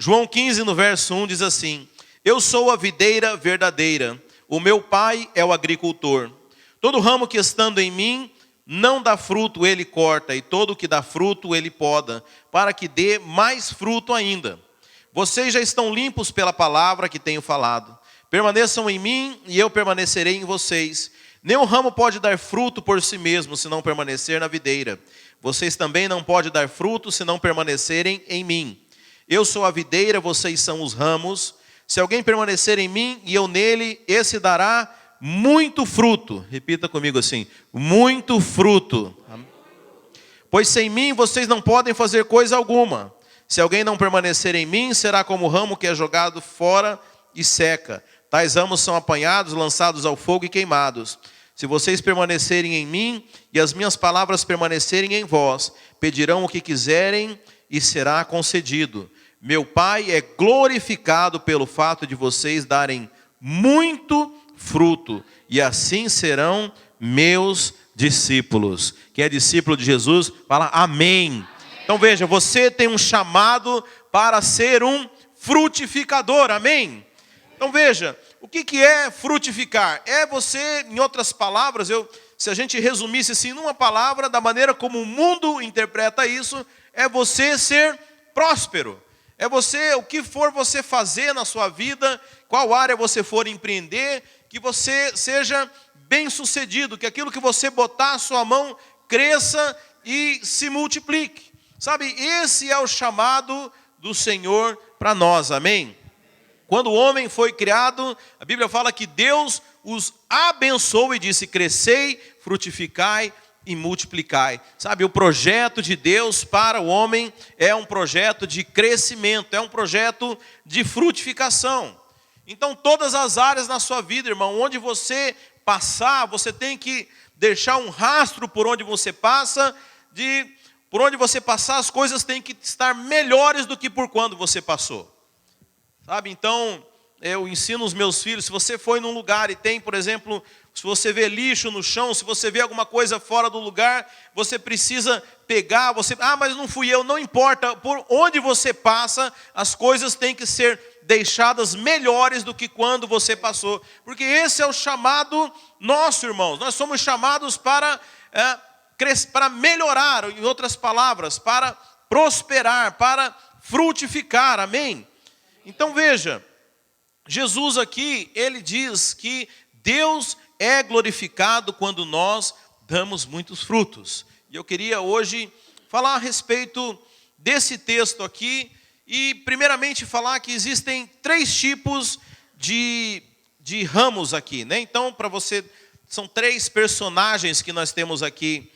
João 15, no verso 1, diz assim: eu sou a videira verdadeira, o meu pai é o agricultor. Todo ramo que estando em mim não dá fruto, ele corta, e todo que dá fruto, ele poda, para que dê mais fruto ainda. Vocês já estão limpos pela palavra que tenho falado. Permaneçam em mim, e eu permanecerei em vocês. Nenhum ramo pode dar fruto por si mesmo, se não permanecer na videira. Vocês também não podem dar fruto, se não permanecerem em mim. Eu sou a videira, vocês são os ramos. Se alguém permanecer em mim e eu nele, esse dará muito fruto. Repita comigo assim: muito fruto. Pois sem mim vocês não podem fazer coisa alguma. Se alguém não permanecer em mim, será como o ramo que é jogado fora e seca. Tais ramos são apanhados, lançados ao fogo e queimados. Se vocês permanecerem em mim e as minhas palavras permanecerem em vós, pedirão o que quiserem e será concedido. Meu Pai é glorificado pelo fato de vocês darem muito fruto, e assim serão meus discípulos. Quem é discípulo de Jesus, fala amém. Então veja, você tem um chamado para ser um frutificador, amém? Então veja, o que é frutificar? É você, em outras palavras, se a gente resumisse assim numa palavra, da maneira como o mundo interpreta isso, é você ser próspero. É você, o que for você fazer na sua vida, qual área você for empreender, que você seja bem-sucedido, que aquilo que você botar a sua mão cresça e se multiplique. Sabe, esse é o chamado do Senhor para nós, amém? Quando o homem foi criado, a Bíblia fala que Deus os abençoou e disse: crescei, frutificai e multiplicai. Sabe, o projeto de Deus para o homem é um projeto de crescimento, é um projeto de frutificação. Então todas as áreas na sua vida, irmão, onde você passar, você tem que deixar um rastro por onde você passa, por onde você passar as coisas têm que estar melhores do que por quando você passou. Sabe, então eu ensino os meus filhos, se você foi num lugar e tem, por exemplo, se você vê lixo no chão, se você vê alguma coisa fora do lugar, você precisa pegar, mas não fui eu, não importa, por onde você passa, as coisas têm que ser deixadas melhores do que quando você passou, porque esse é o chamado nosso, irmãos. Nós somos chamados para melhorar, em outras palavras, para prosperar, para frutificar, amém? Então veja, Jesus aqui, ele diz que Deus é glorificado quando nós damos muitos frutos. E eu queria hoje falar a respeito desse texto aqui e primeiramente falar que existem 3 tipos de ramos aqui, né? Então, para você, são 3 personagens que nós temos aqui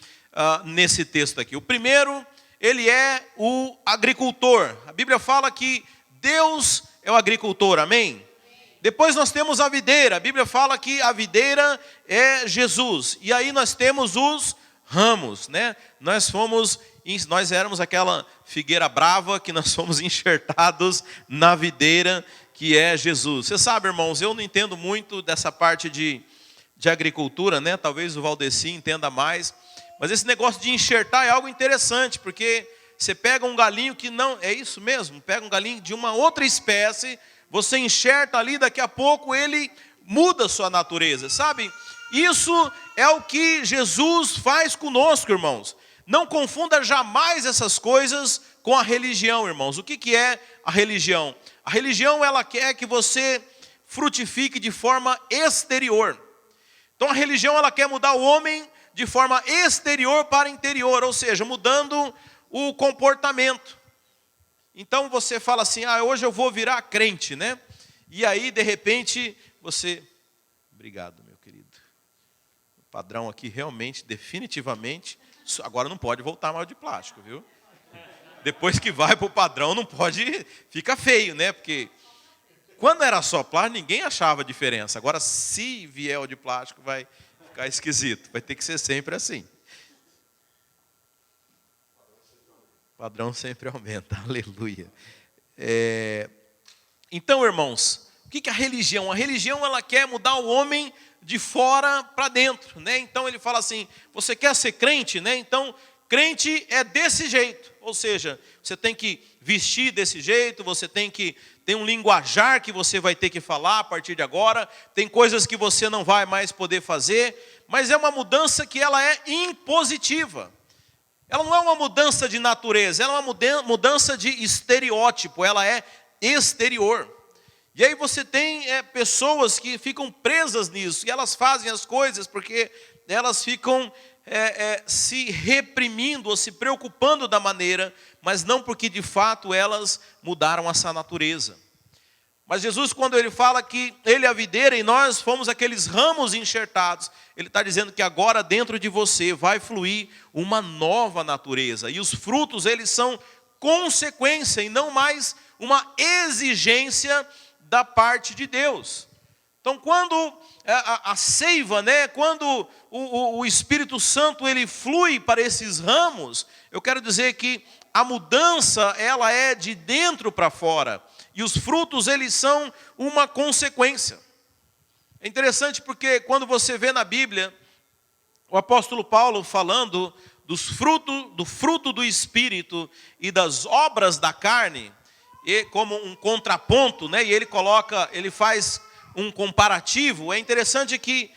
nesse texto aqui. O primeiro, ele é o agricultor. A Bíblia fala que Deus é o agricultor, amém? Depois nós temos a videira. A Bíblia fala que a videira é Jesus. E aí nós temos os ramos, né? Nós éramos aquela figueira brava que nós fomos enxertados na videira que é Jesus. Você sabe, irmãos, eu não entendo muito dessa parte de agricultura, né? Talvez o Valdeci entenda mais. Mas esse negócio de enxertar é algo interessante, porque você pega um galinho que não... É isso mesmo? Pega um galinho de uma outra espécie, você enxerta ali, daqui a pouco ele muda a sua natureza, sabe? Isso é o que Jesus faz conosco, irmãos. Não confunda jamais essas coisas com a religião, irmãos. O que é a religião? A religião, ela quer que você frutifique de forma exterior. Então a religião, ela quer mudar o homem de forma exterior para interior, ou seja, mudando o comportamento. Então você fala assim: hoje eu vou virar crente, né? E aí, de repente, você... Obrigado, meu querido. O padrão aqui realmente, definitivamente, agora não pode voltar mais de plástico, viu? Depois que vai para o padrão, não pode... Fica feio, né? Porque quando era só plástico, ninguém achava diferença. Agora, se vier o de plástico, vai ficar esquisito. Vai ter que ser sempre assim. O padrão sempre aumenta, aleluia. Então, irmãos, o que é a religião? A religião, ela quer mudar o homem de fora para dentro, né? Então ele fala assim: você quer ser crente, né? Então crente é desse jeito. Ou seja, você tem que vestir desse jeito, você tem que ter um linguajar que você vai ter que falar a partir de agora. Tem coisas que você não vai mais poder fazer. Mas é uma mudança que ela é impositiva. Ela não é uma mudança de natureza, ela é uma mudança de estereótipo, ela é exterior. E aí você tem pessoas que ficam presas nisso, e elas fazem as coisas porque elas ficam se reprimindo ou se preocupando da maneira, mas não porque de fato elas mudaram essa natureza. Mas Jesus, quando ele fala que ele é a videira e nós fomos aqueles ramos enxertados, ele está dizendo que agora dentro de você vai fluir uma nova natureza. E os frutos, eles são consequência e não mais uma exigência da parte de Deus. Então, quando a seiva, né, quando o Espírito Santo ele flui para esses ramos, eu quero dizer que a mudança ela é de dentro para fora. E os frutos, eles são uma consequência. É interessante porque quando você vê na Bíblia, o apóstolo Paulo falando do fruto do Espírito e das obras da carne, e como um contraponto, né? E ele faz um comparativo. É interessante que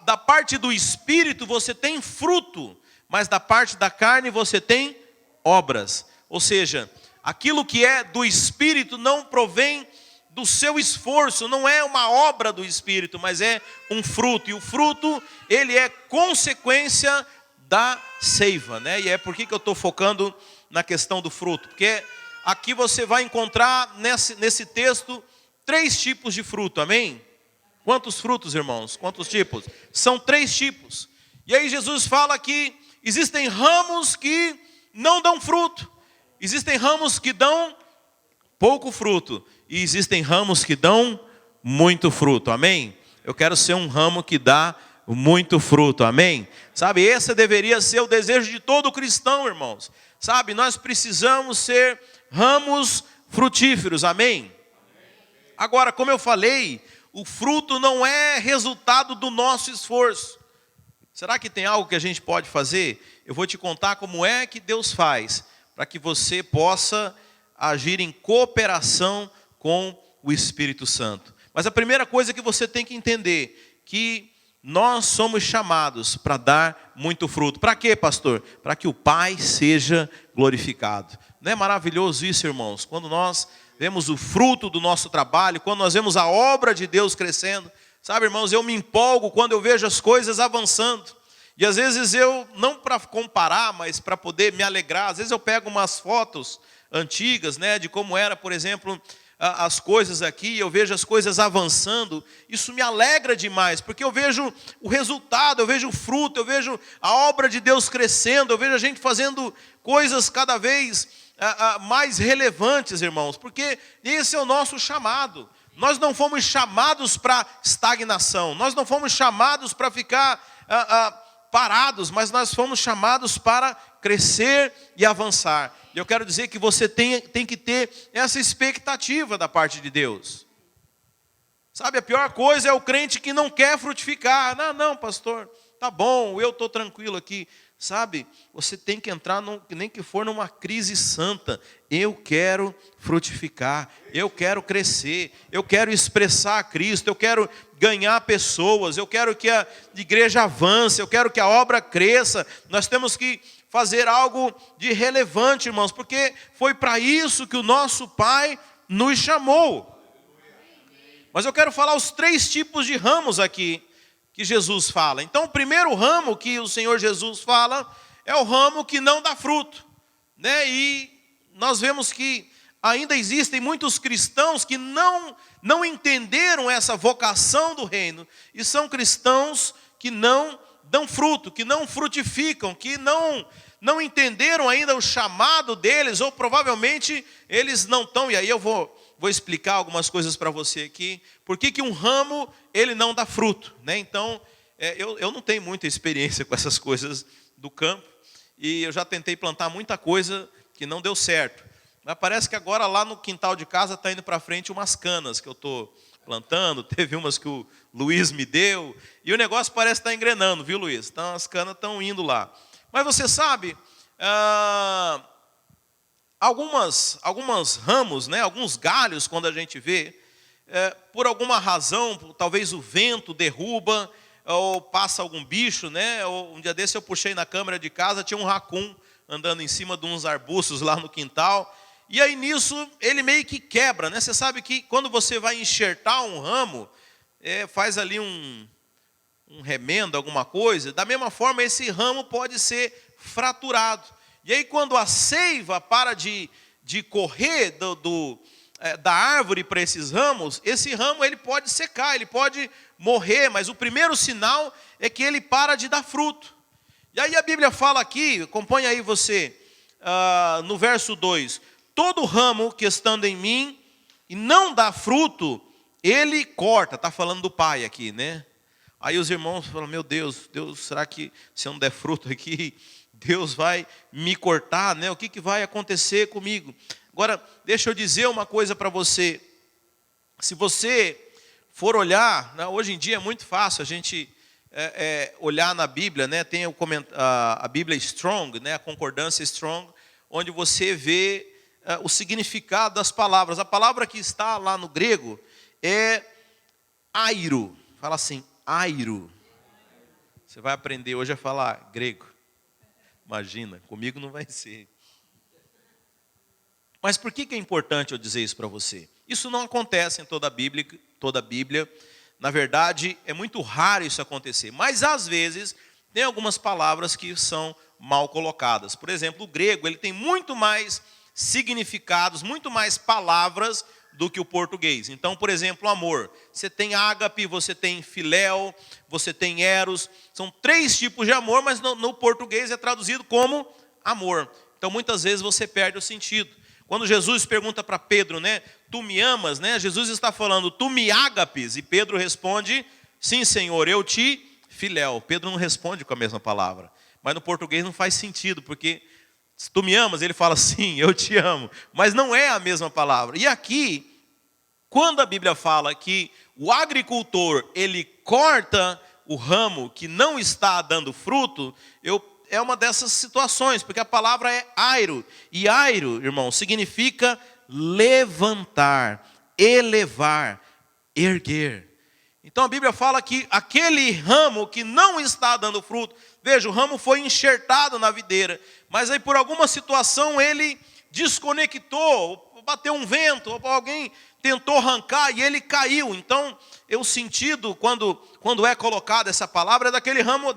da parte do Espírito você tem fruto, mas da parte da carne você tem obras. Ou seja, aquilo que é do Espírito não provém do seu esforço, não é uma obra do Espírito, mas é um fruto. E o fruto, ele é consequência da seiva, né? E é por que eu estou focando na questão do fruto. Porque aqui você vai encontrar nesse texto 3 tipos de fruto, amém? Quantos frutos, irmãos? Quantos tipos? São 3 tipos. E aí Jesus fala que existem ramos que não dão fruto. Existem ramos que dão pouco fruto. E existem ramos que dão muito fruto, amém? Eu quero ser um ramo que dá muito fruto, amém? Sabe, esse deveria ser o desejo de todo cristão, irmãos. Sabe, nós precisamos ser ramos frutíferos, amém? Agora, como eu falei, o fruto não é resultado do nosso esforço. Será que tem algo que a gente pode fazer? Eu vou te contar como é que Deus faz, para que você possa agir em cooperação com o Espírito Santo. Mas a primeira coisa que você tem que entender, que nós somos chamados para dar muito fruto. Para quê, pastor? Para que o Pai seja glorificado. Não é maravilhoso isso, irmãos? Quando nós vemos o fruto do nosso trabalho, quando nós vemos a obra de Deus crescendo. Sabe, irmãos, eu me empolgo quando eu vejo as coisas avançando. E às vezes eu, não para comparar, mas para poder me alegrar, às vezes eu pego umas fotos antigas, né, de como era, por exemplo, as coisas aqui, eu vejo as coisas avançando, isso me alegra demais, porque eu vejo o resultado, eu vejo o fruto, eu vejo a obra de Deus crescendo, eu vejo a gente fazendo coisas cada vez mais relevantes, irmãos, porque esse é o nosso chamado. Nós não fomos chamados para estagnação, nós não fomos chamados para ficar parados, mas nós fomos chamados para crescer e avançar. E eu quero dizer que você tem que ter essa expectativa da parte de Deus. Sabe, a pior coisa é o crente que não quer frutificar. Não, pastor, tá bom, eu estou tranquilo aqui. Sabe, você tem que entrar, nem que for numa crise santa. Eu quero frutificar, eu quero crescer, eu quero expressar a Cristo, eu quero ganhar pessoas, eu quero que a igreja avance, eu quero que a obra cresça. Nós temos que fazer algo de relevante, irmãos, porque foi para isso que o nosso Pai nos chamou. Mas eu quero falar os 3 tipos de ramos aqui que Jesus fala. Então, o primeiro ramo que o Senhor Jesus fala é o ramo que não dá fruto, né? E nós vemos que ainda existem muitos cristãos que não entenderam essa vocação do reino e são cristãos que não dão fruto, que não frutificam, que não entenderam ainda o chamado deles, ou provavelmente eles não estão. E aí eu vou explicar algumas coisas para você aqui. Por que um ramo ele não dá fruto, né? Então, eu não tenho muita experiência com essas coisas do campo, e eu já tentei plantar muita coisa que não deu certo. Mas parece que agora lá no quintal de casa está indo para frente umas canas que eu estou plantando. Teve umas que o Luiz me deu, e o negócio parece estar engrenando, viu, Luiz? Então as canas estão indo lá. Mas você sabe, algumas ramos, né, alguns galhos, quando a gente vê, por alguma razão, talvez o vento derruba, ou passa algum bicho, né? Ou um dia desse eu puxei na câmera de casa, tinha um raccoon andando em cima de uns arbustos lá no quintal, e aí nisso ele meio que quebra, né? Você sabe que quando você vai enxertar um ramo, faz ali um remendo, alguma coisa, da mesma forma esse ramo pode ser fraturado. E aí quando a seiva para de correr da árvore para esses ramos, esse ramo ele pode secar, ele pode morrer, mas o primeiro sinal é que ele para de dar fruto. E aí a Bíblia fala aqui, acompanha aí você, no verso 2, todo ramo que estando em mim e não dá fruto, ele corta, está falando do Pai aqui, né? Aí os irmãos falam, meu Deus, será que se eu não der fruto aqui, Deus vai me cortar, né? O que vai acontecer comigo? Agora, deixa eu dizer uma coisa para você. Se você for olhar, né, hoje em dia é muito fácil a gente olhar na Bíblia, né? Tem a Bíblia Strong, né? A concordância Strong, onde você vê o significado das palavras. A palavra que está lá no grego é airo. Fala assim, airo. Você vai aprender hoje a falar grego. Imagina, comigo não vai ser. Mas por que é importante eu dizer isso para você? Isso não acontece em toda a Bíblia. Na verdade, é muito raro isso acontecer. Mas, às vezes, tem algumas palavras que são mal colocadas. Por exemplo, o grego ele tem muito mais significados, muito mais palavras do que o português. Então, por exemplo, amor. Você tem ágape, você tem filéu, você tem eros. São 3 tipos de amor, mas no português é traduzido como amor. Então, muitas vezes você perde o sentido. Quando Jesus pergunta para Pedro, né, tu me amas, né? Jesus está falando, tu me ágapes, e Pedro responde, sim, Senhor, eu te filéu. Pedro não responde com a mesma palavra, mas no português não faz sentido, porque se tu me amas, ele fala, sim, eu te amo, mas não é a mesma palavra. E aqui, quando a Bíblia fala que o agricultor, ele corta o ramo que não está dando fruto, é uma dessas situações, porque a palavra é airo. E airo, irmão, significa levantar, elevar, erguer. Então a Bíblia fala que aquele ramo que não está dando fruto, veja, o ramo foi enxertado na videira, mas aí por alguma situação ele desconectou, bateu um vento, ou alguém tentou arrancar e ele caiu. Então, o sentido, quando é colocada essa palavra, é daquele ramo,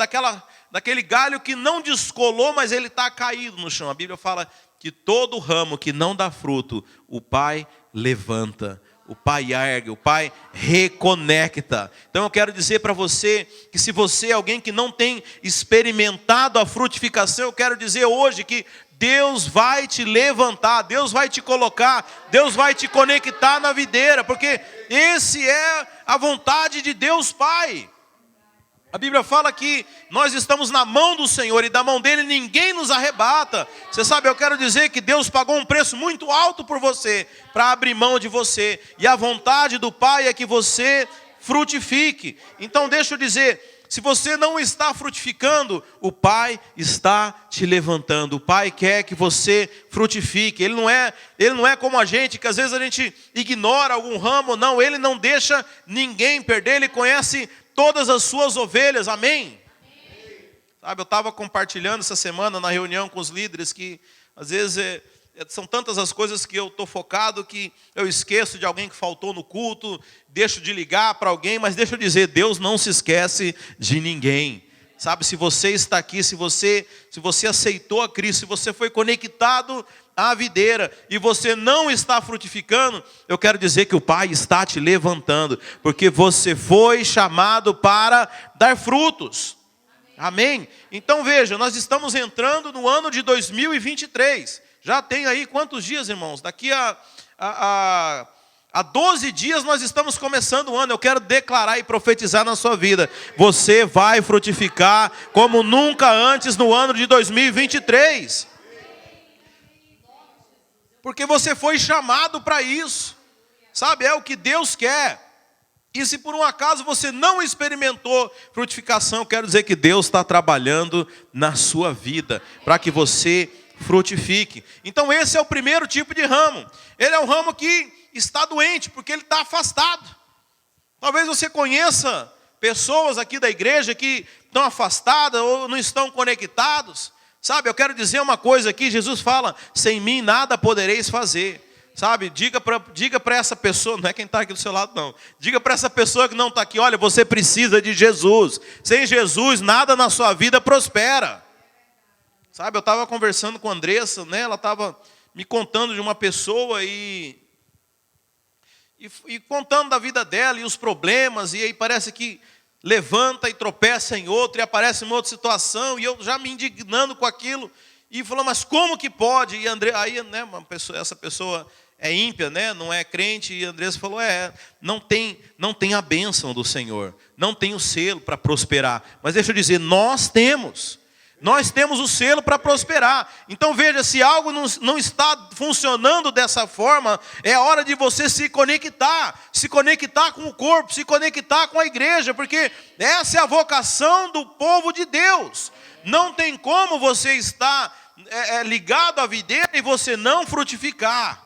daquele galho que não descolou, mas ele está caído no chão. A Bíblia fala que todo ramo que não dá fruto, o Pai levanta, o Pai ergue, o Pai reconecta. Então eu quero dizer para você, que se você é alguém que não tem experimentado a frutificação, eu quero dizer hoje que Deus vai te levantar, Deus vai te colocar, Deus vai te conectar na videira, porque esse é a vontade de Deus Pai. A Bíblia fala que nós estamos na mão do Senhor e da mão dele ninguém nos arrebata. Você sabe, eu quero dizer que Deus pagou um preço muito alto por você, para abrir mão de você. E a vontade do Pai é que você frutifique. Então deixa eu dizer, se você não está frutificando, o Pai está te levantando. O Pai quer que você frutifique. Ele não é como a gente, que às vezes a gente ignora algum ramo. Não, Ele não deixa ninguém perder. Ele conhece todas as suas ovelhas, amém? Sabe, eu estava compartilhando essa semana na reunião com os líderes que às vezes são tantas as coisas que eu estou focado que eu esqueço de alguém que faltou no culto, deixo de ligar para alguém, mas deixa eu dizer, Deus não se esquece de ninguém. Sabe, se você está aqui, se você aceitou a Cristo, se você foi conectado à videira e você não está frutificando, eu quero dizer que o Pai está te levantando, porque você foi chamado para dar frutos. Amém? Então veja, nós estamos entrando no ano de 2023. Já tem aí quantos dias, irmãos? Daqui a 12 dias nós estamos começando o ano. Eu quero declarar e profetizar na sua vida. Você vai frutificar como nunca antes no ano de 2023. Porque você foi chamado para isso. Sabe, é o que Deus quer. E se por um acaso você não experimentou frutificação, eu quero dizer que Deus está trabalhando na sua vida, para que você frutifique. Então esse é o primeiro tipo de ramo. Ele é um ramo que está doente, porque ele está afastado. Talvez você conheça pessoas aqui da igreja que estão afastadas ou não estão conectados. Sabe, eu quero dizer uma coisa aqui, Jesus fala, sem mim nada podereis fazer. Sabe, diga para essa pessoa, não é quem está aqui do seu lado não, diga para essa pessoa que não está aqui, olha, você precisa de Jesus. Sem Jesus nada na sua vida prospera. Sabe, eu estava conversando com a Andressa, né? Ela estava me contando de uma pessoa e contando da vida dela e os problemas, e aí parece que levanta e tropeça em outro, e aparece uma outra situação, e eu já me indignando com aquilo, e falou, mas como que pode? E aí, né, essa pessoa é ímpia, né, não é crente, e a Andressa falou, não tem a bênção do Senhor, não tem o selo para prosperar, mas deixa eu dizer, nós temos o selo para prosperar. Então veja, se algo não está funcionando dessa forma, é hora de você se conectar com o corpo, se conectar com a igreja, porque essa é a vocação do povo de Deus. Não tem como você estar ligado à videira e você não frutificar.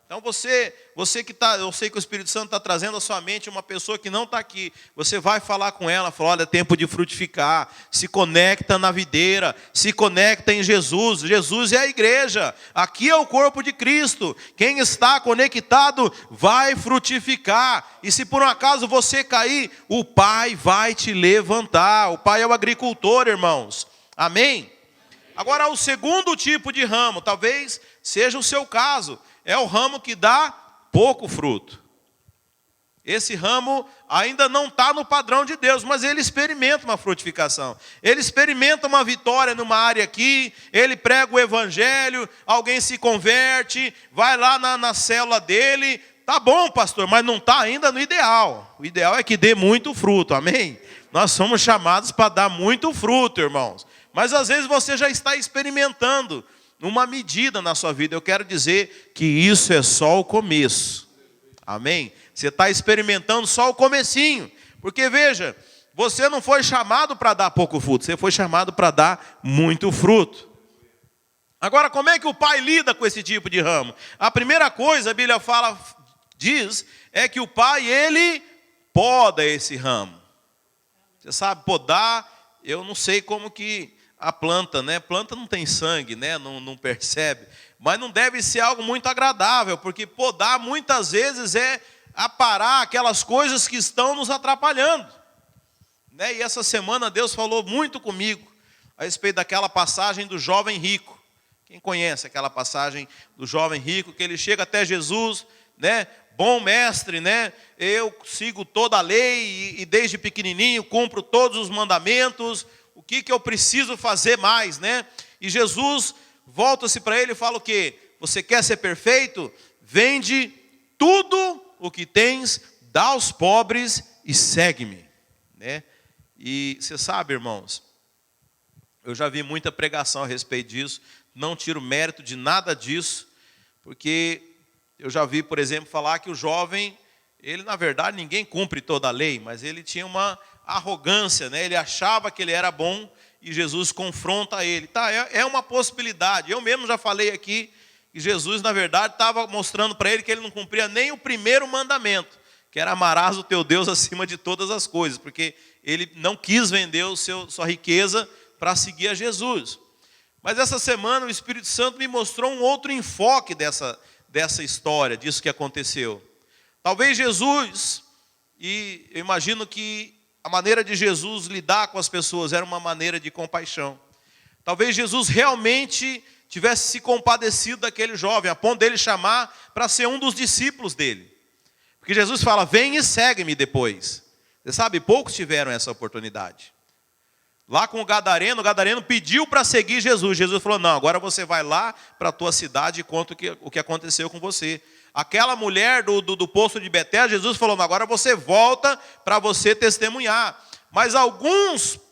Então você que está, eu sei que o Espírito Santo está trazendo à sua mente uma pessoa que não está aqui. Você vai falar com ela, fala, olha, é tempo de frutificar. Se conecta na videira, se conecta em Jesus. Jesus é a igreja, aqui é o corpo de Cristo. Quem está conectado vai frutificar. E se por um acaso você cair, o Pai vai te levantar. O Pai é o agricultor, irmãos. Amém? Agora, o segundo tipo de ramo, talvez seja o seu caso, é o ramo que dá pouco fruto. Esse ramo ainda não está no padrão de Deus, mas ele experimenta uma frutificação. Ele experimenta uma vitória numa área aqui, ele prega o evangelho, alguém se converte, vai lá na célula dele. Tá bom, pastor, mas não está ainda no ideal. O ideal é que dê muito fruto, amém? Nós somos chamados para dar muito fruto, irmãos. Mas às vezes você já está experimentando uma medida na sua vida. Eu quero dizer que isso é só o começo. Amém? Você está experimentando só o comecinho. Porque veja, você não foi chamado para dar pouco fruto, você foi chamado para dar muito fruto. Agora, como é que o pai lida com esse tipo de ramo? A primeira coisa, a Bíblia diz, é que o pai, ele poda esse ramo. Você sabe, podar, eu não sei como que a planta, né? Planta não tem sangue, né? Não percebe. Mas não deve ser algo muito agradável, porque podar muitas vezes é aparar aquelas coisas que estão nos atrapalhando. Né? E essa semana Deus falou muito comigo a respeito daquela passagem do jovem rico. Quem conhece aquela passagem do jovem rico, que ele chega até Jesus, né? Bom mestre, né? Eu sigo toda a lei e desde pequenininho cumpro todos os mandamentos. O que eu preciso fazer mais, né? E Jesus volta-se para ele e fala o quê? Você quer ser perfeito? Vende tudo o que tens, dá aos pobres e segue-me, né? E você sabe, irmãos, eu já vi muita pregação a respeito disso, não tiro mérito de nada disso, porque eu já vi, por exemplo, falar que o jovem, ele na verdade ninguém cumpre toda a lei, mas ele tinha uma arrogância, né? Ele achava que ele era bom e Jesus confronta ele. Tá, é uma possibilidade. Eu mesmo já falei aqui que Jesus, na verdade, estava mostrando para ele que ele não cumpria nem o primeiro mandamento, que era amarás o teu Deus acima de todas as coisas, porque ele não quis vender sua riqueza para seguir a Jesus. Mas essa semana o Espírito Santo me mostrou um outro enfoque dessa história, disso que aconteceu. Talvez Jesus, e eu imagino que a maneira de Jesus lidar com as pessoas era uma maneira de compaixão. Talvez Jesus realmente tivesse se compadecido daquele jovem, a ponto dele chamar para ser um dos discípulos dele. Porque Jesus fala, vem e segue-me depois. Você sabe, poucos tiveram essa oportunidade. Lá com o Gadareno pediu para seguir Jesus. Jesus falou, não, agora você vai lá para a tua cidade e conta o que aconteceu com você. Aquela mulher do poço de Betel, Jesus falou, agora você volta para você testemunhar. Mas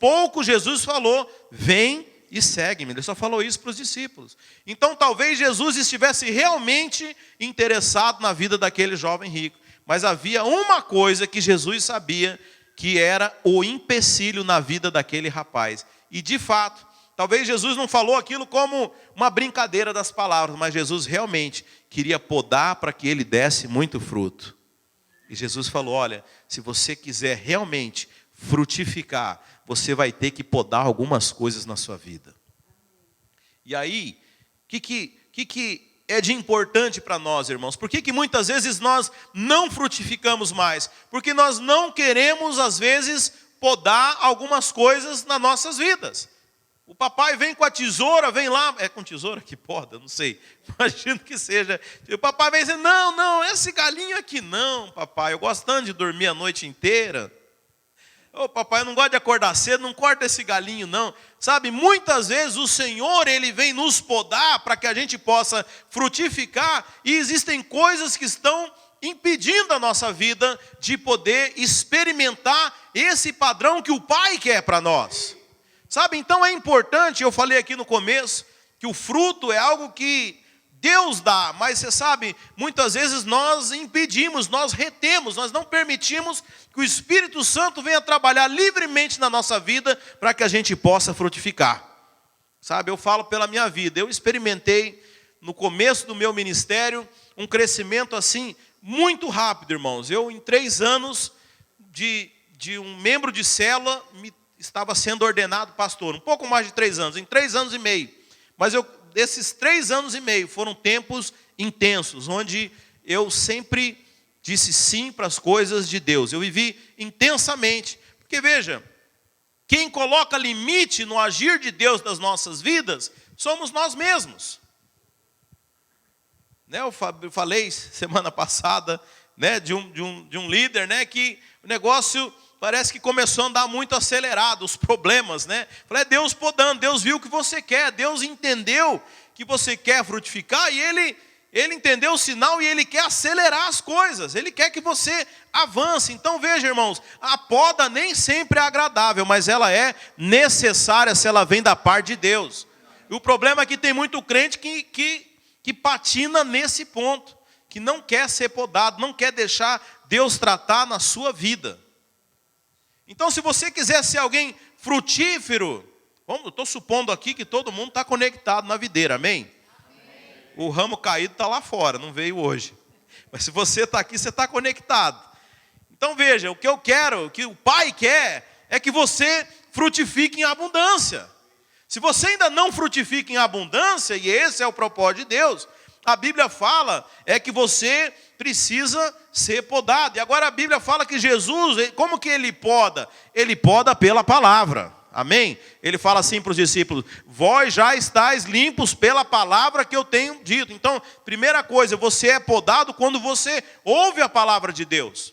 poucos Jesus falou, vem e segue-me. Ele só falou isso para os discípulos. Então talvez Jesus estivesse realmente interessado na vida daquele jovem rico. Mas havia uma coisa que Jesus sabia, que era o empecilho na vida daquele rapaz. E de fato, talvez Jesus não falou aquilo como uma brincadeira das palavras, mas Jesus realmente queria podar para que ele desse muito fruto. E Jesus falou, olha, se você quiser realmente frutificar, você vai ter que podar algumas coisas na sua vida. E aí, o que é de importante para nós, irmãos? Por que muitas vezes nós não frutificamos mais? Porque nós não queremos, às vezes, podar algumas coisas nas nossas vidas. O papai vem com a tesoura, vem lá, é com tesoura que poda? Não sei, imagino que seja. O papai vem dizendo, não, esse galinho aqui não, papai, eu gosto tanto de dormir a noite inteira. Ô papai, eu não gosto de acordar cedo, não corta esse galinho não. Sabe, muitas vezes o Senhor, Ele vem nos podar para que a gente possa frutificar. E existem coisas que estão impedindo a nossa vida de poder experimentar esse padrão que o Pai quer para nós. Sabe, então é importante, eu falei aqui no começo, que o fruto é algo que Deus dá, mas você sabe, muitas vezes nós impedimos, nós retemos, nós não permitimos que o Espírito Santo venha trabalhar livremente na nossa vida para que a gente possa frutificar. Sabe, eu falo pela minha vida, eu experimentei no começo do meu ministério um crescimento assim muito rápido, irmãos. Eu em 3 anos de um membro de célula estava sendo ordenado pastor, um pouco mais de 3 anos, em 3 anos e meio. Mas esses 3 anos e meio foram tempos intensos, onde eu sempre disse sim para as coisas de Deus. Eu vivi intensamente, porque veja, quem coloca limite no agir de Deus nas nossas vidas, somos nós mesmos. Eu falei semana passada, de um líder, que o negócio parece que começou a andar muito acelerado, os problemas, Falei, é Deus podando, Deus viu o que você quer, Deus entendeu que você quer frutificar e Ele entendeu o sinal e Ele quer acelerar as coisas, Ele quer que você avance. Então veja, irmãos, a poda nem sempre é agradável, mas ela é necessária se ela vem da parte de Deus. E o problema é que tem muito crente que patina nesse ponto, que não quer ser podado, não quer deixar Deus tratar na sua vida. Então, se você quiser ser alguém frutífero, eu estou supondo aqui que todo mundo está conectado na videira, amém? O ramo caído está lá fora, não veio hoje. Mas se você está aqui, você está conectado. Então veja, o que eu quero, o que o Pai quer, é que você frutifique em abundância. Se você ainda não frutifica em abundância, e esse é o propósito de Deus, a Bíblia fala que você precisa ser podado. E agora a Bíblia fala que Jesus, como que Ele poda? Ele poda pela palavra, amém? Ele fala assim para os discípulos, vós já estáis limpos pela palavra que eu tenho dito. Então, primeira coisa, você é podado quando você ouve a palavra de Deus.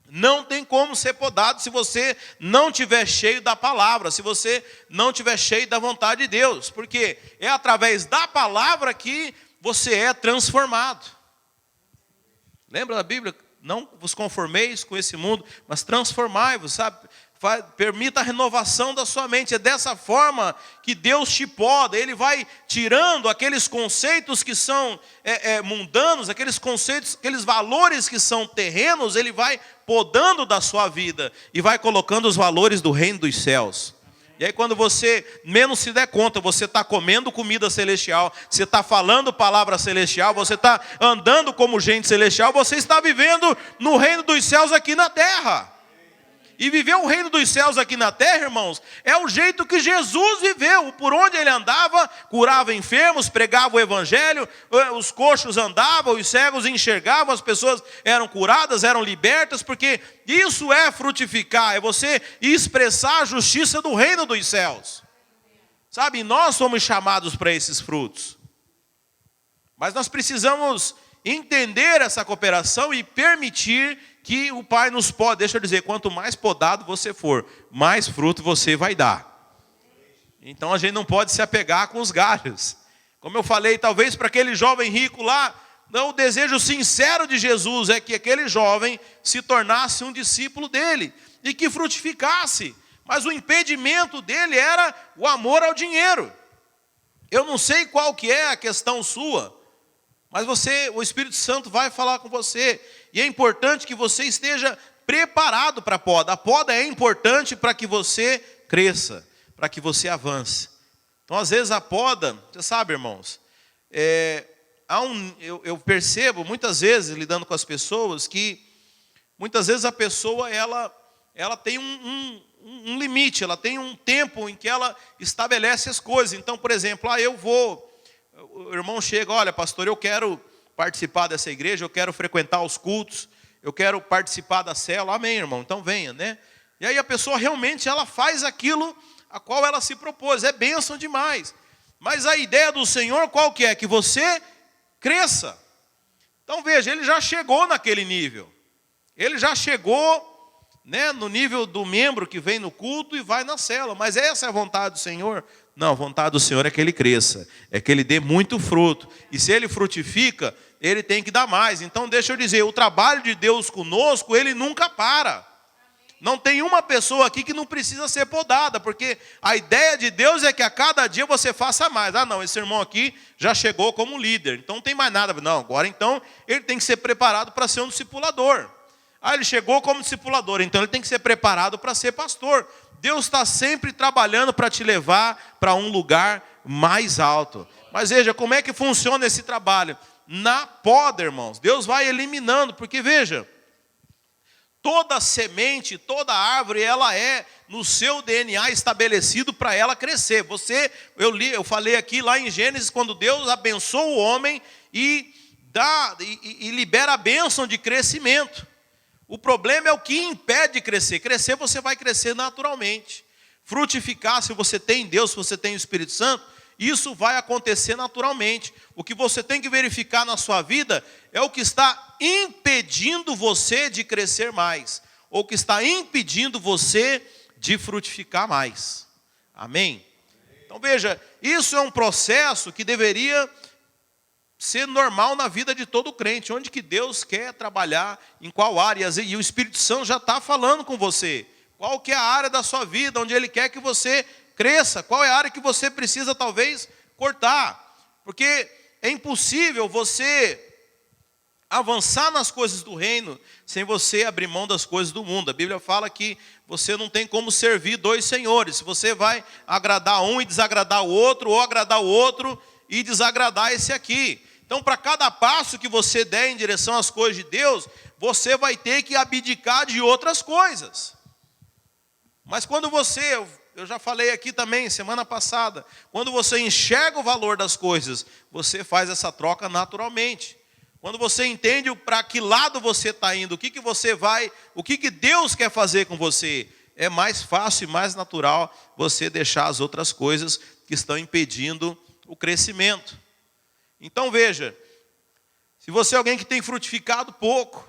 Não tem como ser podado se você não estiver cheio da palavra, se você não estiver cheio da vontade de Deus. Porque é através da palavra que você é transformado. Lembra da Bíblia? Não vos conformeis com esse mundo, mas transformai-vos, sabe? Permita a renovação da sua mente. É dessa forma que Deus te poda. Ele vai tirando aqueles conceitos que são mundanos, aqueles conceitos, aqueles valores que são terrenos, Ele vai podando da sua vida e vai colocando os valores do reino dos céus. E aí quando você menos se der conta, você está comendo comida celestial, você está falando palavra celestial, você está andando como gente celestial, você está vivendo no reino dos céus aqui na terra. E viver o reino dos céus aqui na terra, irmãos, é o jeito que Jesus viveu. Por onde Ele andava, curava enfermos, pregava o evangelho, os coxos andavam, os cegos enxergavam, as pessoas eram curadas, eram libertas, porque isso é frutificar, é você expressar a justiça do reino dos céus. Sabe, nós somos chamados para esses frutos. Mas nós precisamos entender essa cooperação e permitir que o Pai nos poda. Deixa eu dizer, quanto mais podado você for, mais fruto você vai dar. Então a gente não pode se apegar com os galhos. Como eu falei, talvez para aquele jovem rico lá, o desejo sincero de Jesus é que aquele jovem se tornasse um discípulo dele e que frutificasse. Mas o impedimento dele era o amor ao dinheiro. Eu não sei qual que é a questão sua, Mas o Espírito Santo vai falar com você. E é importante que você esteja preparado para a poda. A poda é importante para que você cresça, para que você avance. Então, às vezes, a poda, você sabe, irmãos, eu percebo muitas vezes, lidando com as pessoas, que muitas vezes a pessoa ela tem um limite, ela tem um tempo em que ela estabelece as coisas. Então, por exemplo, o irmão chega, olha, pastor, eu quero participar dessa igreja, eu quero frequentar os cultos, eu quero participar da célula. Amém, irmão, então venha, né? E aí a pessoa realmente ela faz aquilo a qual ela se propôs, é bênção demais. Mas a ideia do Senhor qual que é? Que você cresça. Então veja, ele já chegou naquele nível. Ele já chegou, né, no nível do membro que vem no culto e vai na célula. Mas essa é a vontade do Senhor? Não, a vontade do Senhor é que ele cresça, é que ele dê muito fruto. E se ele frutifica, ele tem que dar mais. Então deixa eu dizer, o trabalho de Deus conosco, ele nunca para. Não tem uma pessoa aqui que não precisa ser podada, porque a ideia de Deus é que a cada dia você faça mais. Ah, não, esse irmão aqui já chegou como líder, então não tem mais nada. Não, agora então ele tem que ser preparado para ser um discipulador. Ah, ele chegou como discipulador, então ele tem que ser preparado para ser pastor. Deus está sempre trabalhando para te levar para um lugar mais alto. Mas veja, como é que funciona esse trabalho? Na poda, irmãos, Deus vai eliminando, porque veja, toda semente, toda árvore, ela é no seu DNA estabelecido para ela crescer. Eu falei aqui lá em Gênesis, quando Deus abençoa o homem e libera a bênção de crescimento. O problema é o que impede de crescer. Crescer, você vai crescer naturalmente. Frutificar, se você tem Deus, se você tem o Espírito Santo, isso vai acontecer naturalmente. O que você tem que verificar na sua vida é o que está impedindo você de crescer mais, ou que está impedindo você de frutificar mais. Amém? Então veja, isso é um processo que deveria ser normal na vida de todo crente. Onde que Deus quer trabalhar, em qual área, e o Espírito Santo já está falando com você. Qual que é a área da sua vida, onde Ele quer que você cresça, qual é a área que você precisa talvez cortar. Porque é impossível você avançar nas coisas do reino sem você abrir mão das coisas do mundo. A Bíblia fala que você não tem como servir dois senhores. Se você vai agradar um e desagradar o outro, ou agradar o outro e desagradar esse aqui. Então, para cada passo que você der em direção às coisas de Deus, você vai ter que abdicar de outras coisas. Mas quando eu já falei aqui também semana passada, quando você enxerga o valor das coisas, você faz essa troca naturalmente. Quando você entende para que lado você está indo, o que Deus quer fazer com você, é mais fácil e mais natural você deixar as outras coisas que estão impedindo o crescimento. Então veja, se você é alguém que tem frutificado pouco,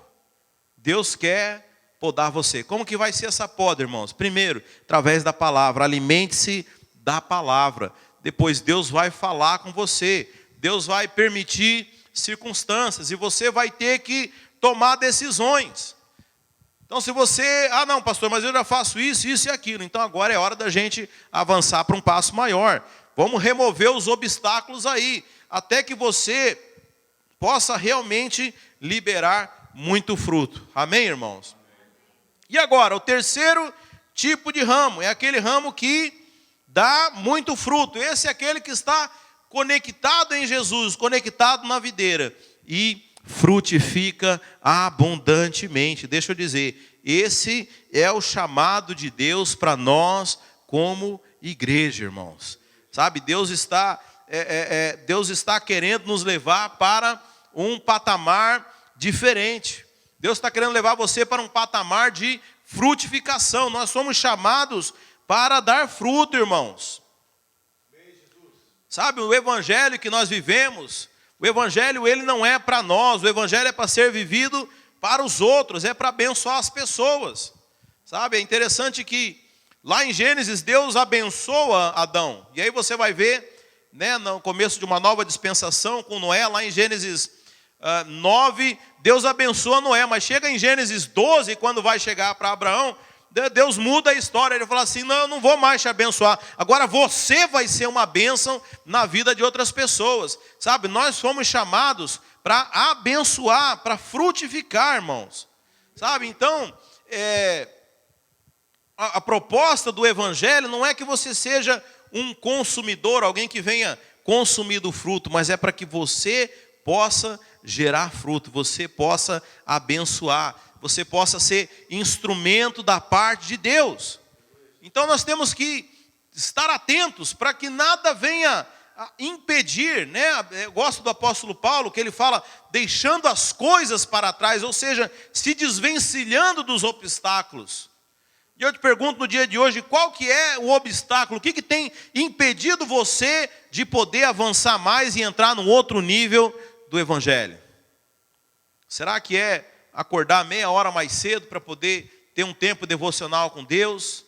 Deus quer podar você. Como que vai ser essa poda, irmãos? Primeiro, através da palavra. Alimente-se da palavra. Depois Deus vai falar com você. Deus vai permitir circunstâncias e você vai ter que tomar decisões. Então se você, não pastor, mas eu já faço isso, isso e aquilo. Então agora é hora da gente avançar para um passo maior. Vamos remover os obstáculos aí, até que você possa realmente liberar muito fruto. Amém, irmãos? E agora, o terceiro tipo de ramo, é aquele ramo que dá muito fruto. Esse é aquele que está conectado em Jesus, conectado na videira e frutifica abundantemente. Deixa eu dizer, esse é o chamado de Deus para nós como igreja, irmãos. Sabe, Deus está querendo nos levar para um patamar diferente. Deus está querendo levar você para um patamar de frutificação. Nós somos chamados para dar fruto, irmãos. Sabe, o evangelho que nós vivemos, o evangelho ele não é para nós, o evangelho é para ser vivido para os outros, é para abençoar as pessoas. Sabe, é interessante que lá em Gênesis Deus abençoa Adão. E aí você vai ver, né, no começo de uma nova dispensação com Noé, lá em Gênesis 9, Deus abençoa Noé, mas chega em Gênesis 12, quando vai chegar para Abraão, Deus muda a história, ele fala assim, não, eu não vou mais te abençoar, agora você vai ser uma bênção na vida de outras pessoas. Sabe, nós fomos chamados para abençoar, para frutificar, irmãos. Sabe, então, a proposta do evangelho não é que você seja um consumidor, alguém que venha consumir do fruto, mas é para que você possa gerar fruto, você possa abençoar, você possa ser instrumento da parte de Deus. Então nós temos que estar atentos para que nada venha a impedir, né? Eu gosto do apóstolo Paulo, que ele fala, deixando as coisas para trás, ou seja, se desvencilhando dos obstáculos. E eu te pergunto no dia de hoje, qual que é o obstáculo? O que tem impedido você de poder avançar mais e entrar num outro nível do evangelho? Será que é acordar meia hora mais cedo para poder ter um tempo devocional com Deus?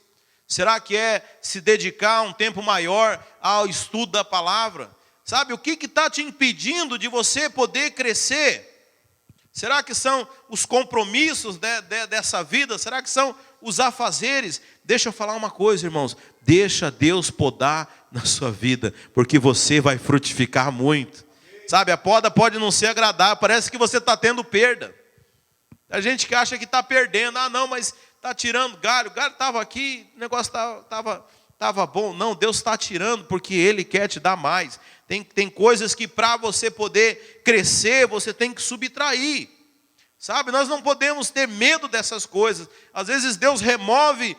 Será que é se dedicar um tempo maior ao estudo da palavra? Sabe, o que está te impedindo de você poder crescer? Será que são os compromissos dessa vida? Será que são os afazeres? Deixa eu falar uma coisa, irmãos. Deixa Deus podar na sua vida, porque você vai frutificar muito. Sabe, a poda pode não ser agradável, parece que você está tendo perda. A gente que acha que está perdendo, não, mas está tirando galho, o galho estava aqui, o negócio estava bom. Não, Deus está tirando porque Ele quer te dar mais. Tem coisas que para você poder crescer, você tem que subtrair. Sabe, nós não podemos ter medo dessas coisas. Às vezes Deus remove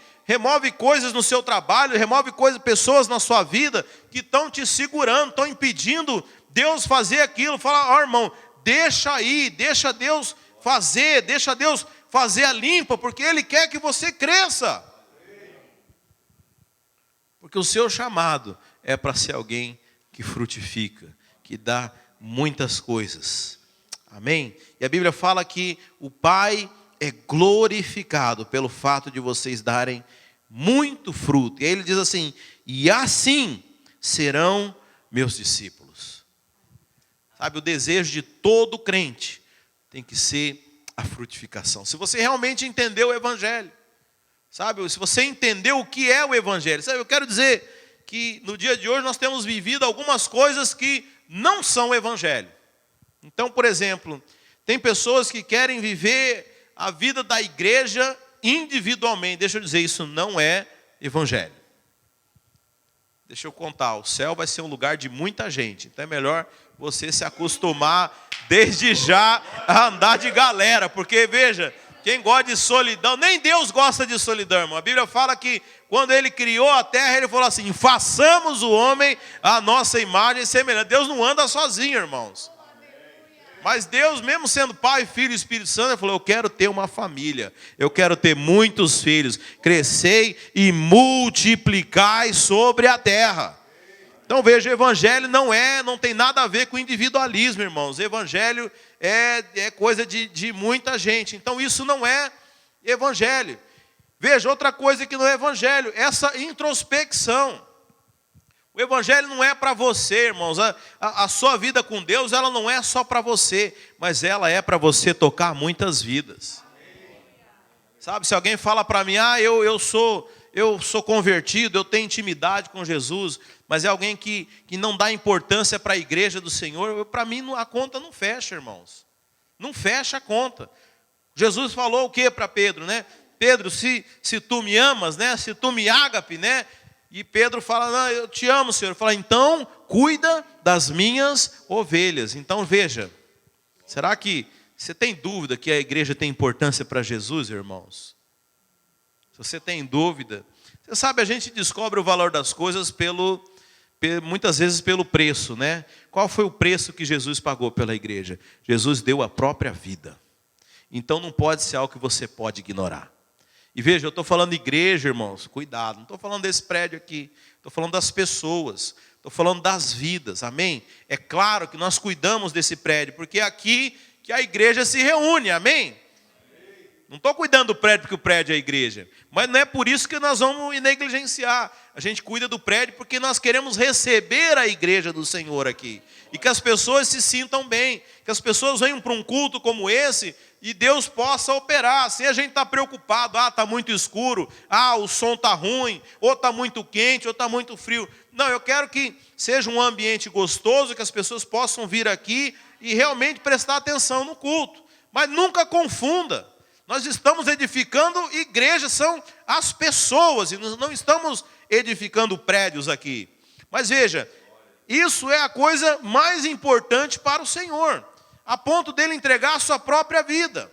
coisas no seu trabalho, remove pessoas na sua vida que estão te segurando, estão impedindo Deus fazer aquilo. Fala, irmão, deixa aí, deixa Deus fazer, deixa Deus fazer a limpa, porque Ele quer que você cresça. Porque o seu chamado é para ser alguém que frutifica, que dá muitas coisas. Amém? E a Bíblia fala que o Pai é glorificado pelo fato de vocês darem muito fruto. E aí ele diz assim, e assim serão meus discípulos. Sabe, o desejo de todo crente tem que ser a frutificação. Se você realmente entendeu o evangelho, sabe, se você entendeu o que é o evangelho, sabe, eu quero dizer que no dia de hoje nós temos vivido algumas coisas que não são o evangelho. Então, por exemplo, tem pessoas que querem viver a vida da igreja individualmente. Deixa eu dizer, isso não é evangelho. Deixa eu contar, o céu vai ser um lugar de muita gente. Então é melhor você se acostumar desde já a andar de galera. Porque, veja, quem gosta de solidão, nem Deus gosta de solidão, irmão. A Bíblia fala que quando Ele criou a terra, Ele falou assim, façamos o homem a nossa imagem e semelhança. Deus não anda sozinho, irmãos. Mas Deus, mesmo sendo Pai, Filho e Espírito Santo, Ele falou, eu quero ter uma família, eu quero ter muitos filhos, crescei e multiplicai sobre a terra. Então veja, o evangelho não tem nada a ver com individualismo, irmãos. O evangelho é coisa de muita gente, então isso não é evangelho. Veja, outra coisa que não é evangelho, essa introspecção. O evangelho não é para você, irmãos. A sua vida com Deus, ela não é só para você, mas ela é para você tocar muitas vidas. Sabe, se alguém fala para mim, eu sou convertido, eu tenho intimidade com Jesus, mas é alguém que não dá importância para a igreja do Senhor, para mim a conta não fecha, irmãos. Não fecha a conta. Jesus falou o que para Pedro, né? Pedro, se tu me amas, né? Se tu me ágape, né? E Pedro fala, não, eu te amo, Senhor. Fala, então, cuida das minhas ovelhas. Então, veja, será que você tem dúvida que a igreja tem importância para Jesus, irmãos? Se você tem dúvida, você sabe, a gente descobre o valor das coisas muitas vezes pelo preço, né? Qual foi o preço que Jesus pagou pela igreja? Jesus deu a própria vida. Então, não pode ser algo que você pode ignorar. E veja, eu estou falando de igreja, irmãos, cuidado, não estou falando desse prédio aqui, estou falando das pessoas, estou falando das vidas, amém? É claro que nós cuidamos desse prédio, porque é aqui que a igreja se reúne, amém? Não estou cuidando do prédio porque o prédio é a igreja, mas não é por isso que nós vamos negligenciar. A gente cuida do prédio porque nós queremos receber a igreja do Senhor aqui. E que as pessoas se sintam bem, que as pessoas venham para um culto como esse e Deus possa operar. Se a gente está preocupado, está muito escuro, o som está ruim, ou está muito quente, ou está muito frio. Não, eu quero que seja um ambiente gostoso, que as pessoas possam vir aqui e realmente prestar atenção no culto. Mas nunca confunda. Nós estamos edificando igrejas, são as pessoas, e nós não estamos edificando prédios aqui. Mas veja, isso é a coisa mais importante para o Senhor, a ponto dele entregar a sua própria vida.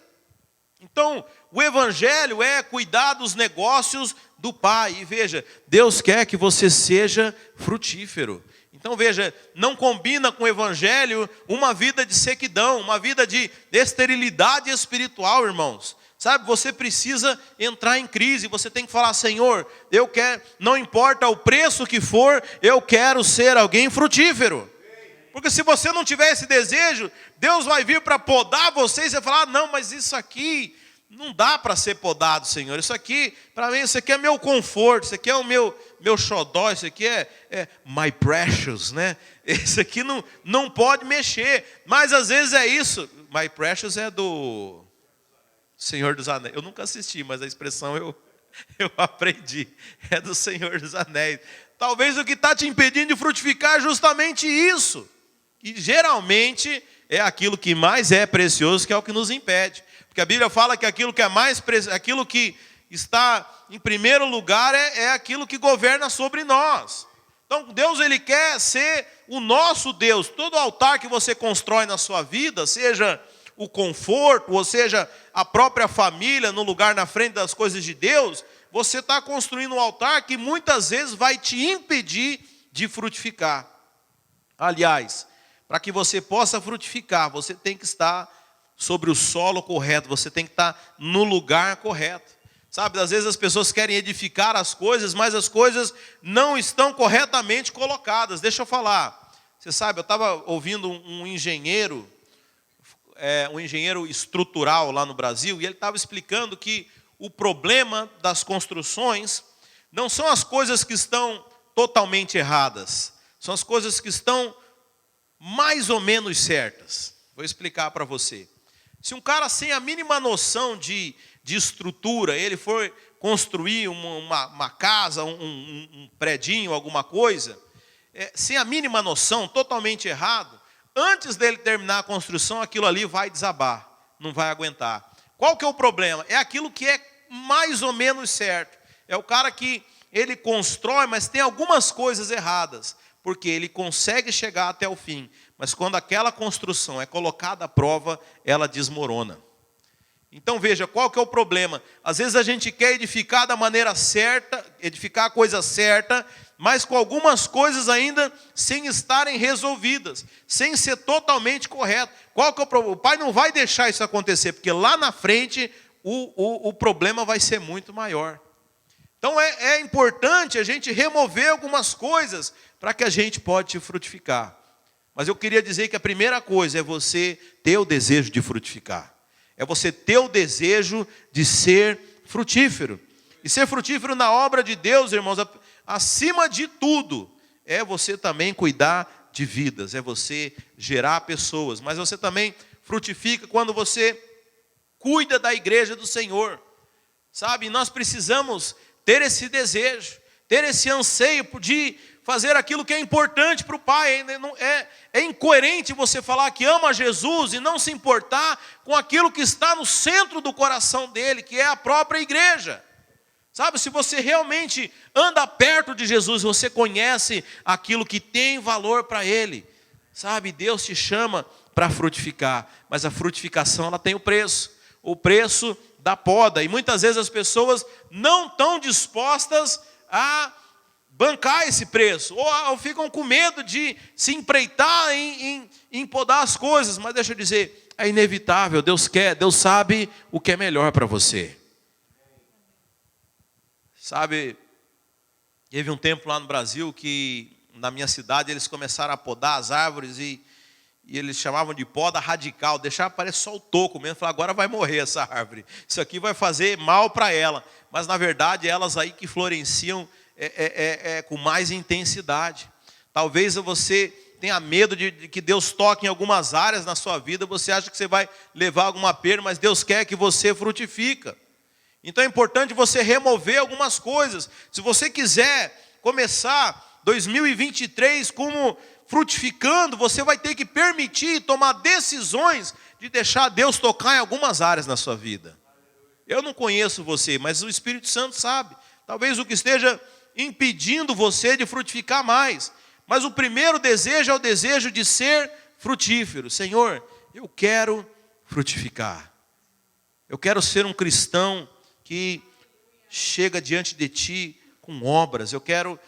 Então, o evangelho é cuidar dos negócios do Pai. E veja, Deus quer que você seja frutífero. Então veja, não combina com o evangelho uma vida de sequidão, uma vida de esterilidade espiritual, irmãos. Sabe, você precisa entrar em crise, você tem que falar: Senhor, eu quero, não importa o preço que for, eu quero ser alguém frutífero. Porque se você não tiver esse desejo, Deus vai vir para podar você e você falar: não, mas isso aqui não dá para ser podado, Senhor. Isso aqui, para mim, isso aqui é meu conforto, isso aqui é o meu xodó, isso aqui é my precious, né? Isso aqui não pode mexer. Mas às vezes é isso. My precious é do Senhor dos Anéis. Eu nunca assisti, mas a expressão eu aprendi. É do Senhor dos Anéis. Talvez o que está te impedindo de frutificar é justamente isso. E geralmente é aquilo que mais é precioso, que é o que nos impede. Porque a Bíblia fala que aquilo que é mais precioso, aquilo que está em primeiro lugar é aquilo que governa sobre nós. Então Deus, ele quer ser o nosso Deus. Todo altar que você constrói na sua vida, seja o conforto, ou seja a própria família no lugar na frente das coisas de Deus, você está construindo um altar que muitas vezes vai te impedir de frutificar. Aliás, para que você possa frutificar, você tem que estar sobre o solo correto, você tem que estar no lugar correto. Sabe, às vezes as pessoas querem edificar as coisas, mas as coisas não estão corretamente colocadas. Deixa eu falar. Você sabe, eu estava ouvindo um engenheiro estrutural lá no Brasil, e ele estava explicando que o problema das construções não são as coisas que estão totalmente erradas, são as coisas que estão mais ou menos certas. Vou explicar para você. Se um cara sem a mínima noção de estrutura, ele for construir uma casa, um predinho, alguma coisa, sem a mínima noção, totalmente errado, antes dele terminar a construção, aquilo ali vai desabar, não vai aguentar. Qual que é o problema? É aquilo que é mais ou menos certo. É o cara que ele constrói, mas tem algumas coisas erradas, porque ele consegue chegar até o fim, mas quando aquela construção é colocada à prova, ela desmorona. Então veja, qual que é o problema? Às vezes a gente quer edificar da maneira certa, edificar a coisa certa, mas com algumas coisas ainda sem estarem resolvidas, sem ser totalmente correto. Qual que é o problema? O Pai não vai deixar isso acontecer, porque lá na frente o problema vai ser muito maior. Então é importante a gente remover algumas coisas para que a gente possa frutificar. Mas eu queria dizer que a primeira coisa é você ter o desejo de frutificar. É você ter o desejo de ser frutífero. E ser frutífero na obra de Deus, irmãos, acima de tudo, é você também cuidar de vidas, é você gerar pessoas. Mas você também frutifica quando você cuida da igreja do Senhor. Sabe, nós precisamos ter esse desejo, ter esse anseio de fazer aquilo que é importante para o Pai. É incoerente você falar que ama Jesus e não se importar com aquilo que está no centro do coração dele, que é a própria igreja. Sabe, se você realmente anda perto de Jesus, você conhece aquilo que tem valor para ele. Sabe, Deus te chama para frutificar, mas a frutificação ela tem o preço da poda. E muitas vezes as pessoas não estão dispostas a bancar esse preço, ou ficam com medo de se empreitar em podar as coisas. Mas deixa eu dizer, é inevitável, Deus sabe o que é melhor para você. Sabe, teve um tempo lá no Brasil que, na minha cidade, eles começaram a podar as árvores e eles chamavam de poda radical, deixar parece só o toco mesmo, falar, agora vai morrer essa árvore, isso aqui vai fazer mal para ela. Mas na verdade elas aí que floresciam com mais intensidade. Talvez você tenha medo de que Deus toque em algumas áreas na sua vida, você acha que você vai levar alguma perda, mas Deus quer que você frutifica. Então é importante você remover algumas coisas. Se você quiser começar 2023 como frutificando, você vai ter que permitir tomar decisões de deixar Deus tocar em algumas áreas na sua vida. Eu não conheço você, mas o Espírito Santo sabe. Talvez o que esteja impedindo você de frutificar mais. Mas o primeiro desejo é o desejo de ser frutífero. Senhor, eu quero frutificar. Eu quero ser um cristão que chega diante de Ti com obras. Eu quero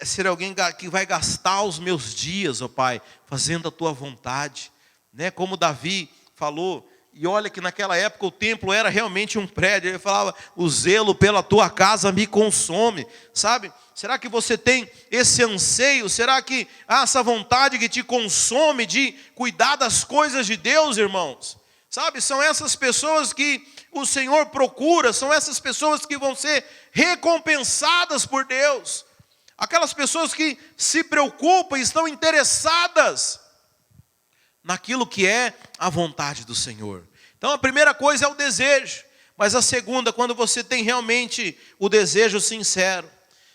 ser alguém que vai gastar os meus dias, ó Pai, fazendo a Tua vontade. Né? Como Davi falou, e olha que naquela época o templo era realmente um prédio. Ele falava, o zelo pela Tua casa me consome. Sabe? Será que você tem esse anseio? Será que há essa vontade que te consome de cuidar das coisas de Deus, irmãos? Sabe? São essas pessoas que o Senhor procura, são essas pessoas que vão ser recompensadas por Deus. Aquelas pessoas que se preocupam e estão interessadas naquilo que é a vontade do Senhor. Então a primeira coisa é o desejo, mas a segunda, quando você tem realmente o desejo sincero,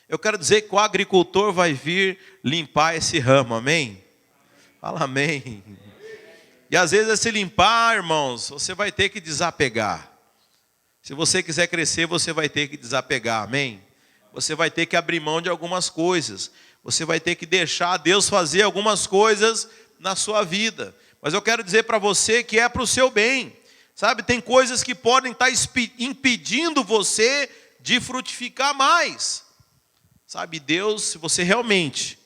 eu quero dizer que o agricultor vai vir limpar esse ramo, amém? Fala amém. E às vezes esse limpar, irmãos, você vai ter que desapegar. Se você quiser crescer, você vai ter que desapegar, amém? Você vai ter que abrir mão de algumas coisas. Você vai ter que deixar Deus fazer algumas coisas na sua vida. Mas eu quero dizer para você que é para o seu bem. Sabe, tem coisas que podem estar impedindo você de frutificar mais. Sabe, Deus, se você realmente,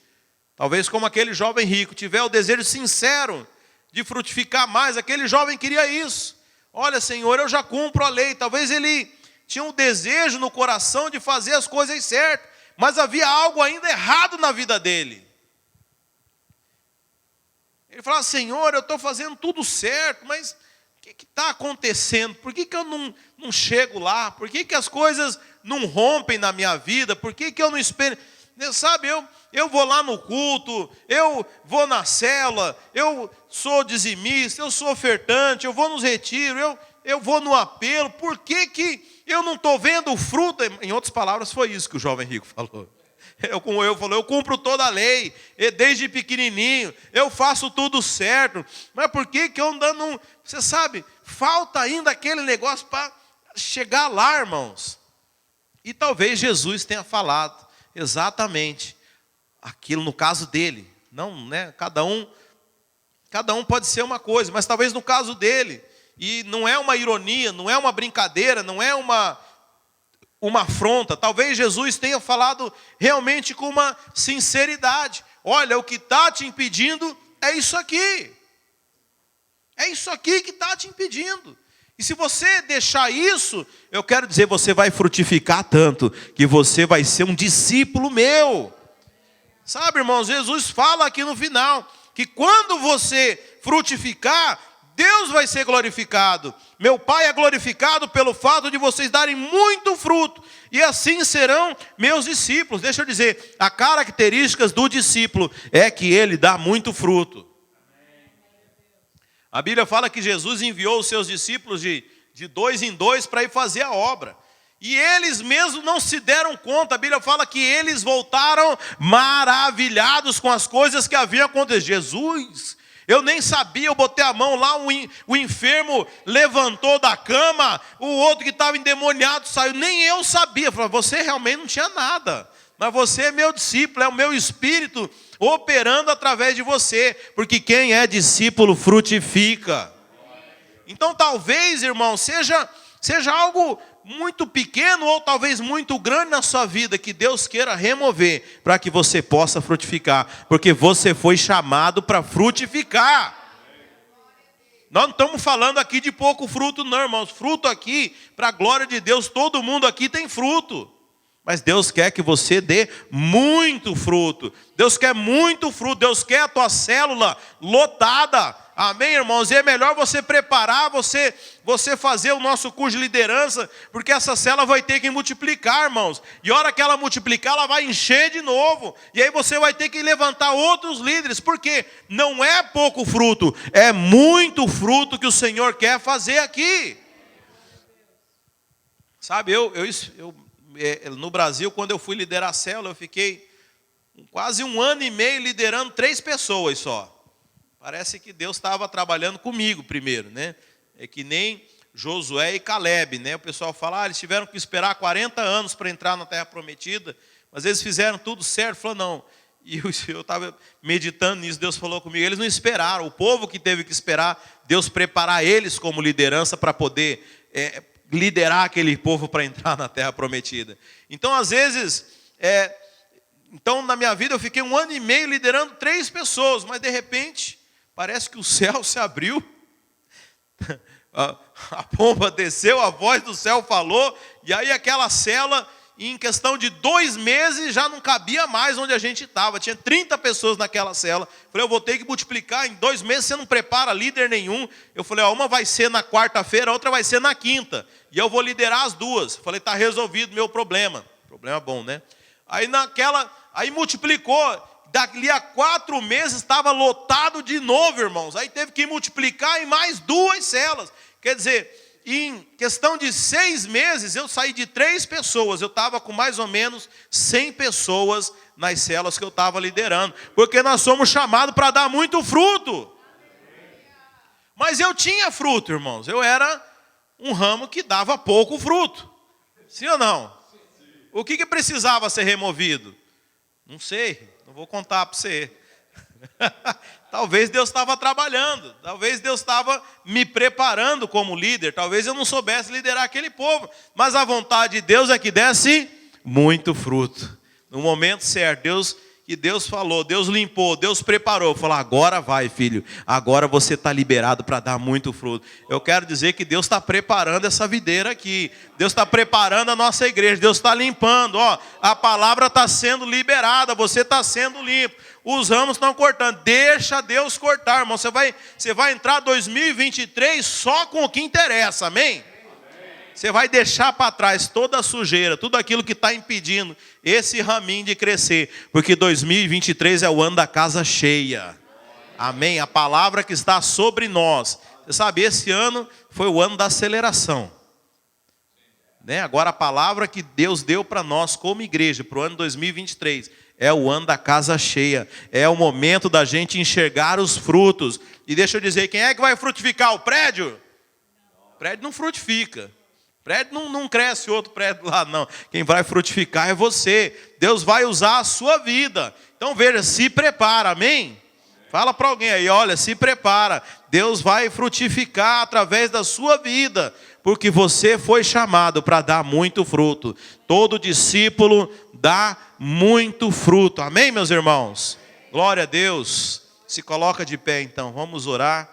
talvez como aquele jovem rico, tiver o desejo sincero de frutificar mais, aquele jovem queria isso. Olha, Senhor, eu já cumpro a lei. Talvez ele tinha um desejo no coração de fazer as coisas certas, mas havia algo ainda errado na vida dele. Ele falava, Senhor, eu estou fazendo tudo certo, mas o que está acontecendo? Por que eu não chego lá? Por que as coisas não rompem na minha vida? Por que eu não espero? Sabe, eu vou lá no culto, eu vou na célula, eu sou dizimista, eu sou ofertante, eu vou nos retiros, eu vou no apelo. Por que eu não estou vendo o fruto? Em outras palavras, foi isso que o jovem rico falou. Eu cumpro toda a lei, desde pequenininho, eu faço tudo certo, mas por que eu não... Você sabe, falta ainda aquele negócio para chegar lá, irmãos. E talvez Jesus tenha falado exatamente aquilo no caso dele. Não, né? Cada um pode ser uma coisa, mas talvez no caso dele, e não é uma ironia, não é uma brincadeira, não é uma afronta. Talvez Jesus tenha falado realmente com uma sinceridade. Olha, o que está te impedindo é isso aqui. É isso aqui que está te impedindo. E se você deixar isso, eu quero dizer, você vai frutificar tanto, que você vai ser um discípulo meu. Sabe, irmãos, Jesus fala aqui no final, que quando você frutificar, Deus vai ser glorificado. Meu Pai é glorificado pelo fato de vocês darem muito fruto. E assim serão meus discípulos. Deixa eu dizer, a característica do discípulo é que ele dá muito fruto. A Bíblia fala que Jesus enviou os seus discípulos de 2 em 2 para ir fazer a obra. E eles mesmos não se deram conta. A Bíblia fala que eles voltaram maravilhados com as coisas que haviam acontecido. Jesus... Eu nem sabia, eu botei a mão lá, o enfermo levantou da cama, o outro que estava endemoniado saiu, nem eu sabia. Eu falei, você realmente não tinha nada, mas você é meu discípulo, é o meu espírito operando através de você, porque quem é discípulo frutifica. Então talvez, irmão, seja algo muito pequeno ou talvez muito grande na sua vida que Deus queira remover para que você possa frutificar, porque você foi chamado para frutificar. Nós não estamos falando aqui de pouco fruto não, irmãos. Fruto aqui, para a glória de Deus, todo mundo aqui tem fruto. Mas Deus quer que você dê muito fruto. Deus quer muito fruto. Deus quer a tua célula lotada. Amém, irmãos? E é melhor você preparar, você fazer o nosso curso de liderança, porque essa célula vai ter que multiplicar, irmãos. E a hora que ela multiplicar, ela vai encher de novo. E aí você vai ter que levantar outros líderes. Porque não é pouco fruto, é muito fruto que o Senhor quer fazer aqui. Sabe, no Brasil, quando eu fui liderar a célula, eu fiquei quase 1 ano e meio liderando 3 pessoas só. Parece que Deus estava trabalhando comigo primeiro, né? É que nem Josué e Caleb, né? O pessoal fala, eles tiveram que esperar 40 anos para entrar na Terra Prometida, mas eles fizeram tudo certo. Falou, não. E eu estava meditando nisso, Deus falou comigo, eles não esperaram, o povo que teve que esperar Deus preparar eles como liderança para poder liderar aquele povo para entrar na Terra Prometida. Então, às vezes, então na minha vida eu fiquei 1 ano e meio liderando 3 pessoas, mas de repente, parece que o céu se abriu, a pomba desceu, a voz do céu falou, e aí aquela célula, em questão de 2 meses, já não cabia mais onde a gente estava. Tinha 30 pessoas naquela célula. Falei, eu vou ter que multiplicar. Em 2 meses você não prepara líder nenhum. Eu falei, uma vai ser na quarta-feira, a outra vai ser na quinta. E eu vou liderar as 2. Falei, está resolvido meu problema. Problema bom, né? Aí multiplicou. Dali a 4 meses estava lotado de novo, irmãos. Aí teve que multiplicar em mais 2 células. Quer dizer, em questão de 6 meses, eu saí de 3 pessoas. Eu estava com mais ou menos 100 pessoas nas células que eu estava liderando. Porque nós somos chamados para dar muito fruto. Mas eu tinha fruto, irmãos. Eu era um ramo que dava pouco fruto. Sim ou não? O que precisava ser removido? Não sei, não vou contar para você. Talvez Deus estava trabalhando, talvez Deus estava me preparando como líder, talvez eu não soubesse liderar aquele povo, mas a vontade de Deus é que desse muito fruto. No momento certo, Deus falou, Deus limpou, Deus preparou, falou, agora vai, filho, agora você está liberado para dar muito fruto. Eu quero dizer que Deus está preparando essa videira aqui, Deus está preparando a nossa igreja, Deus está limpando, a palavra está sendo liberada, você está sendo limpo. Os ramos estão cortando. Deixa Deus cortar, irmão. Você vai entrar 2023 só com o que interessa, amém? Você vai deixar para trás toda a sujeira, tudo aquilo que está impedindo esse raminho de crescer. Porque 2023 é o ano da casa cheia. Amém? A palavra que está sobre nós. Você sabe, esse ano foi o ano da aceleração. Né? Agora a palavra que Deus deu para nós como igreja, para o ano 2023... é o ano da casa cheia. É o momento da gente enxergar os frutos. E deixa eu dizer, quem é que vai frutificar? O prédio? O prédio não frutifica. O prédio não cresce outro prédio lá, não. Quem vai frutificar é você. Deus vai usar a sua vida. Então veja, se prepara, amém? Fala para alguém aí, olha, se prepara. Deus vai frutificar através da sua vida. Porque você foi chamado para dar muito fruto. Todo discípulo dá muito fruto. Amém, meus irmãos? Glória a Deus. Se coloca de pé então, vamos orar.